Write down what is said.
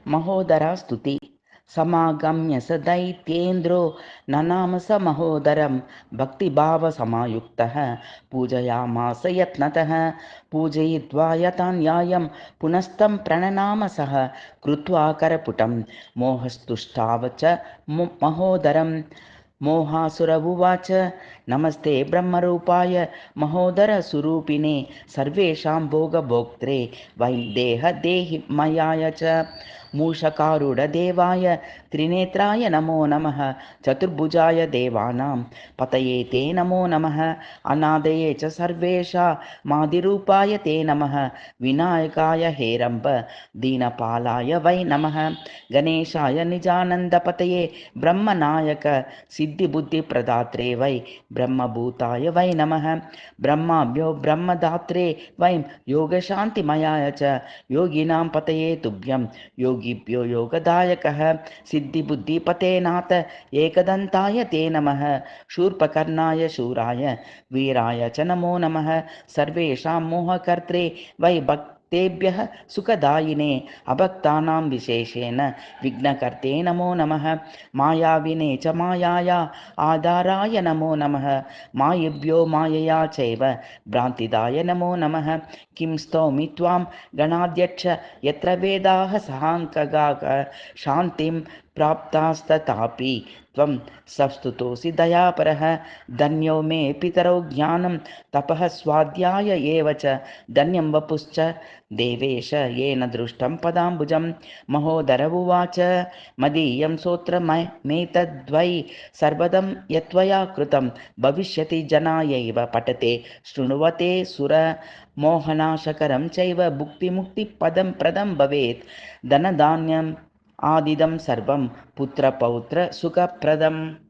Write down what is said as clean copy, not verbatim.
महोदरा स्तुति। समागम्य स दैत्येन्द्रो ननाम स महोदरं भक्तिभावसमायुक्तः पूजयामास यत्नतः। पूजयित्वा यथा न्यायं पुनस्तं प्रणनाम सः कृत्वा करपुटं मोहस्तुष्टाव च महोदरं। मोहासुर उवाच नमस्ते ब्रह्मरूपाय महोदरस्वरूपिणे सर्वेषां भोगभोक्त्रे वैदेहदेहि मयाय च। मूषकारूढदेवाय त्रिनेत्राय नमो नमः। चतुर्भुजाय देवानां पतये ते नमो नमः। अनादये च सर्वेषामादिरूपाय ते नमः। विनायकाय हेरम्ब दीनपालाय वै नमः। गणेशाय निजानन्दपतये ब्रह्मनायक सिद्धिबुद्धिप्रदात्रे वै ब्रह्मभूताय वै नमः। ब्रह्माभ्यो ब्रह्मदात्रे वै योगशान्तिमयाय च योगिनां पतये तुभ्यं योगिभ्यो योगदायकः सिद्धिबुद्धिपते नाथ एकदन्ताय ते नमः। शूर्पकर्णाय शूराय वीराय च नमो नमः। सर्वेषां मोहकर्त्रे वै भक्तेभ्यः सुखदायिने अभक्तानां विशेषेण विघ्नकर्ते नमो नमः। मायाविने च मायाया आधाराय नमो नमः। मायेभ्यो मायया चैव भ्रान्तिदाय नमो नमः। किं स्तौमि त्वां गणाध्यक्ष यत्र वेदाः सहाङ्कगाः शान्तिं प्राप्तास्तथापि त्वं संस्तुतोऽसि दयापरः। धन्यो मे पितरौ ज्ञानं तपः स्वाध्याय एव च धन्यं वपुश्च देवेश येन दृष्टं पदाम्बुजं। महोदर उवाच मदीयं स्तोत्रमेतद्वै सर्वदं यत्त्वया कृतं भविष्यति जनायैव पठते शृण्वते सुर मोहनाशकरं चैव भुक्तिमुक्तिपदं प्रदं भवेत्। धनधान्यम् आदिदं सर्वं पुत्रपौत्र सुखप्रदम्।